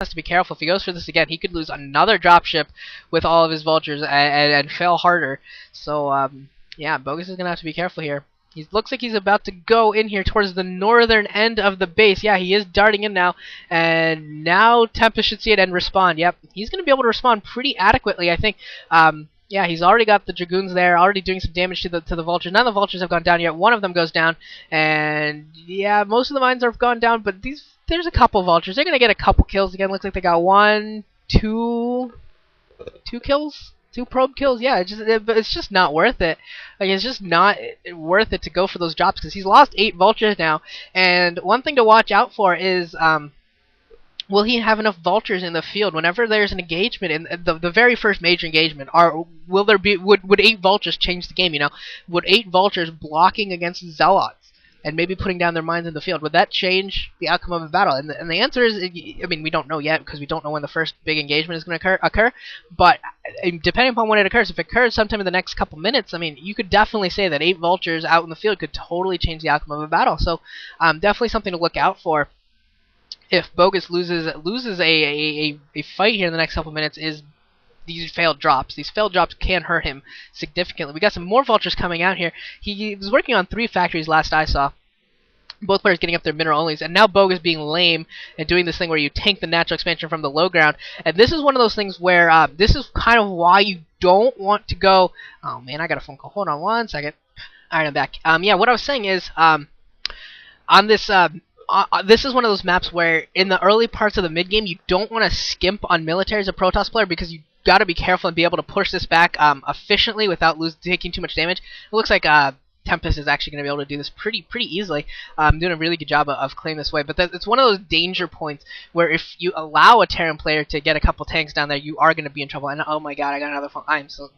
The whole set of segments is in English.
has to be careful. If he goes for this again, he could lose another dropship with all of his vultures and fail harder. So, yeah, Bogus is going to have to be careful here. He looks like he's about to go in here towards the northern end of the base. Yeah, he is darting in now. And now Tempest should see it and respond. Yep, he's going to be able to respond pretty adequately, I think. Yeah, he's already got the Dragoons there, already doing some damage to the Vultures. None of the Vultures have gone down yet. One of them goes down. And, yeah, most of the mines have gone down, but there's a couple Vultures. They're going to get a couple kills again. Looks like they got two kills? 2 probe kills, yeah, but it's just not worth it. Like, it's just not worth it to go for those drops because he's lost 8 vultures now. And one thing to watch out for is, will he have enough vultures in the field whenever there's an engagement in the very first major engagement? Will there be would 8 vultures change the game? You know, would 8 vultures blocking against zealots and maybe putting down their mines in the field, would that change the outcome of a battle? And the answer is, I mean, we don't know yet because we don't know when the first big engagement is going to occur. But depending upon when it occurs, if it occurs sometime in the next couple minutes, I mean, you could definitely say that 8 vultures out in the field could totally change the outcome of a battle. So definitely something to look out for. If Bogus loses a fight here in the next couple minutes, is these failed drops. These failed drops can hurt him significantly. We got some more vultures coming out here. He was working on 3 factories last I saw. Both players getting up their mineral onlys, and now Bogus being lame and doing this thing where you tank the natural expansion from the low ground. And this is one of those things where this is kind of why you don't want to go. Oh man, I got a phone call. Hold on one second. All right, I'm back. Yeah, what I was saying is on this. This is one of those maps where in the early parts of the mid game you don't want to skimp on military as a Protoss player because you got to be careful and be able to push this back efficiently without taking too much damage. It looks like Tempest is actually going to be able to do this pretty easily. Doing a really good job of clearing this way. But it's one of those danger points where if you allow a Terran player to get a couple tanks down there, you are going to be in trouble. And oh my god, I got another phone. I'm so...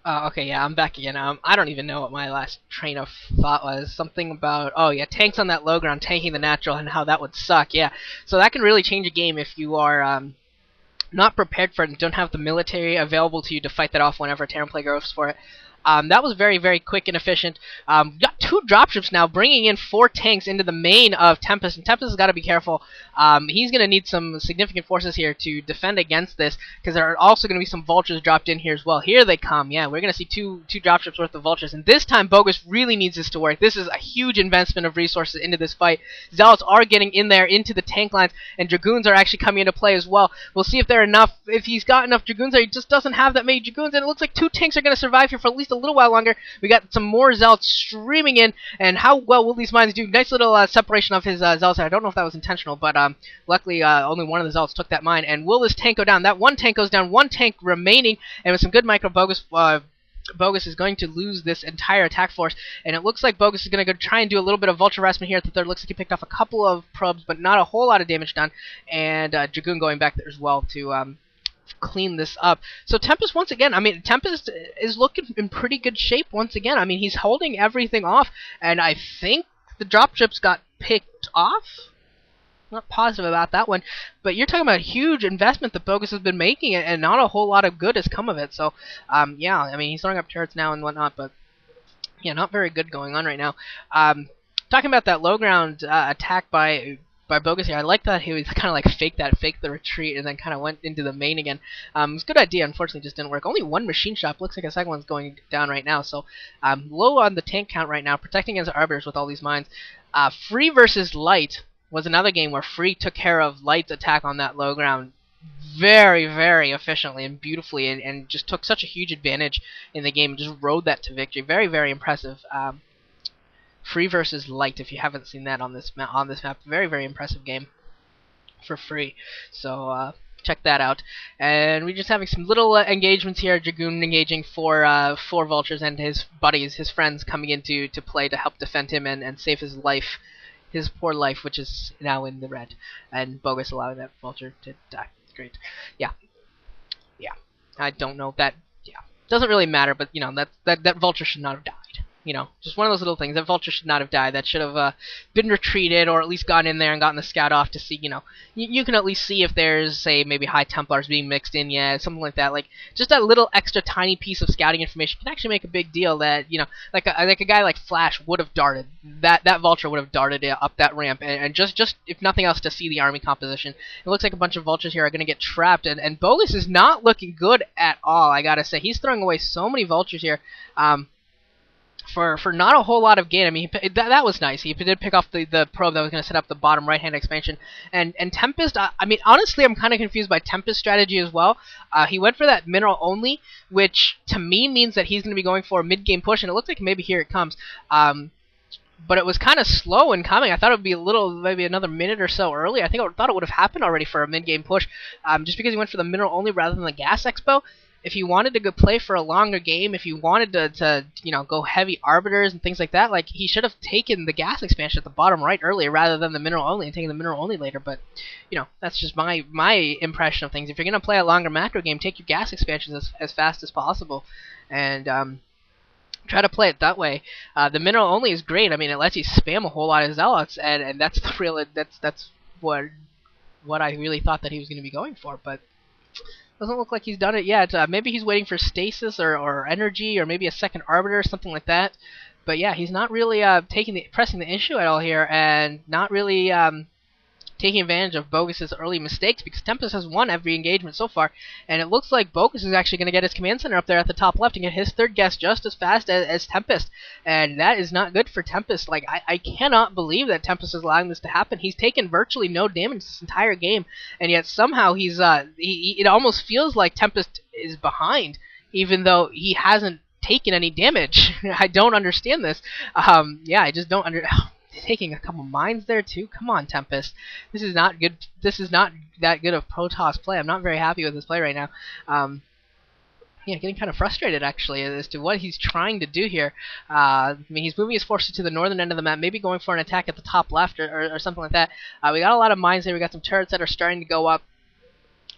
okay, yeah, I'm back again. I don't even know what my last train of thought was. Something about, oh yeah, tanks on that low ground, tanking the natural, and how that would suck, yeah. So that can really change a game if you are not prepared for it and don't have the military available to you to fight that off whenever a Terran player goes for it. That was very quick and efficient. Got 2 dropships now, bringing in 4 tanks into the main of Tempest, and Tempest has got to be careful. He's going to need some significant forces here to defend against this, because there are also going to be some vultures dropped in here as well. Here they come, yeah, we're going to see two dropships worth of vultures, and this time Bogus really needs this to work. This is a huge investment of resources into this fight. Zealots are getting in there into the tank lines, and Dragoons are actually coming into play as well. We'll see if there are enough, if he's got enough Dragoons there. He just doesn't have that many Dragoons, and it looks like 2 tanks are going to survive here for at least a little while longer. We got some more Zealots streaming in, and how well will these mines do? Nice little separation of his Zealots. I don't know if that was intentional, but luckily only one of the Zealots took that mine. And will this tank go down? That one tank goes down, 1 tank remaining, and with some good micro Bogus, Bogus is going to lose this entire attack force, and it looks like Bogus is going to go try and do a little bit of vulture harassment here at the third. Looks like he picked off a couple of probes, but not a whole lot of damage done, and Dragoon going back there as well to clean this up. So Tempest, once again, I mean, Tempest is looking in pretty good shape once again. I mean, he's holding everything off, and I think the dropships got picked off. Not positive about that one, but you're talking about a huge investment that Bogus has been making, and not a whole lot of good has come of it. So, yeah, I mean, he's throwing up turrets now and whatnot, but yeah, not very good going on right now. Talking about that low ground attack by Bogus here, I like that he was kind of like faked the retreat, and then kind of went into the main again. It's a good idea, unfortunately just didn't work. Only 1 machine shop, looks like a second one's going down right now, so low on the tank count right now, protecting against Arbiters with all these mines. Free versus Light was another game where Free took care of Light's attack on that low ground very efficiently and beautifully, and just took such a huge advantage in the game and just rode that to victory. Very impressive. Free versus Light, if you haven't seen that on this map, very impressive game for Free. So check that out. And we're just having some little engagements here. Dragoon engaging 4 vultures, and his buddies, his friends, coming in to play to help defend him and save his life, his poor life, which is now in the red. And Bogus allowing that vulture to die. Great. Yeah. I don't know that. Yeah, doesn't really matter, but you know that vulture should not have died. you know, just one of those little things. That vulture should not have died. That should have been retreated, or at least gone in there and gotten the scout off to see, you know, you can at least see if there's, say, maybe High Templars being mixed in yet, something like that. Like, just that little extra tiny piece of scouting information can actually make a big deal that, you know, like a guy like Flash would have darted. That vulture would have darted up that ramp, and just, if nothing else, to see the army composition. It looks like a bunch of vultures here are going to get trapped, and Bogus is not looking good at all, I gotta say. He's throwing away so many vultures here. For not a whole lot of gain. I mean, that was nice. He did pick off the probe that was going to set up the bottom right-hand expansion. And Tempest, I mean, honestly, I'm kind of confused by Tempest strategy as well. He went for that mineral only, which to me means that he's going to be going for a mid-game push, and it looks like maybe here it comes. But it was kind of slow in coming. I thought it would be maybe another minute or so early. I thought it would have happened already for a mid-game push, just because he went for the mineral only rather than the gas expo. If you wanted to go play for a longer game, if you wanted to you know, go heavy arbiters and things like that, like, he should have taken the gas expansion at the bottom right earlier rather than the mineral only and taking the mineral only later. But, you know, that's just my impression of things. If you're going to play a longer macro game, take your gas expansions as fast as possible, and try to play it that way. The mineral only is great. I mean, it lets you spam a whole lot of zealots, and that's the real, that's what I really thought that he was going to be going for, but doesn't look like he's done it yet. Maybe he's waiting for stasis or energy, or maybe a second arbiter or something like that. But yeah, he's not really pressing the issue at all here, and not really taking advantage of Bogus' early mistakes, because Tempest has won every engagement so far, and it looks like Bogus is actually going to get his command center up there at the top left and get his third guess just as fast as Tempest, and that is not good for Tempest. Like, I cannot believe that Tempest is allowing this to happen. He's taken virtually no damage this entire game, and yet somehow he's it almost feels like Tempest is behind, even though he hasn't taken any damage. I don't understand this. Yeah, I just don't taking a couple mines there too. Come on, Tempest. This is not good. This is not that good of Protoss play. I'm not very happy with this play right now. Yeah, getting kind of frustrated actually as to what he's trying to do here. I mean, he's moving his forces to the northern end of the map, maybe going for an attack at the top left or something like that. We got a lot of mines there. We got some turrets that are starting to go up.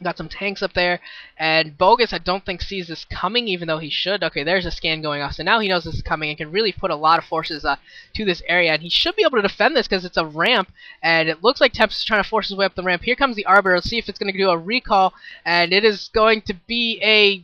Got some tanks up there, and Bogus, I don't think, sees this coming, even though he should. Okay, there's a scan going off, so now he knows this is coming and can really put a lot of forces to this area, and he should be able to defend this because it's a ramp, and it looks like Tempest is trying to force his way up the ramp. Here comes the Arbiter. Let's see if it's going to do a recall, and it is going to be a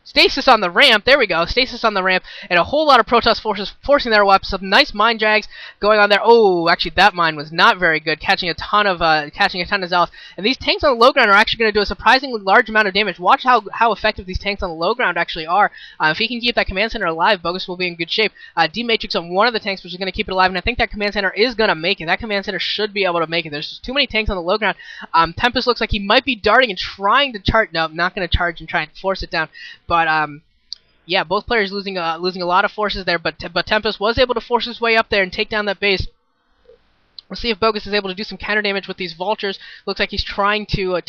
stasis on the ramp. There we go. Stasis on the ramp, and a whole lot of Protoss forces forcing their way up. Some nice mine drags going on there. Oh, actually, that mine was not very good, catching a ton of zealots. And these tanks on the low ground are actually going to do a surprisingly large amount of damage. Watch how effective these tanks on the low ground actually are. If he can keep that command center alive, Bogus will be in good shape. D-Matrix on one of the tanks, which is going to keep it alive, and I think that command center is going to make it. That command center should be able to make it. There's just too many tanks on the low ground. Tempest looks like he might be darting and trying to charge. No, not going to charge and try and force it down. But yeah, both players losing a lot of forces there, but Tempest was able to force his way up there and take down that base. We'll see if Bogus is able to do some counter damage with these vultures. Looks like he's trying to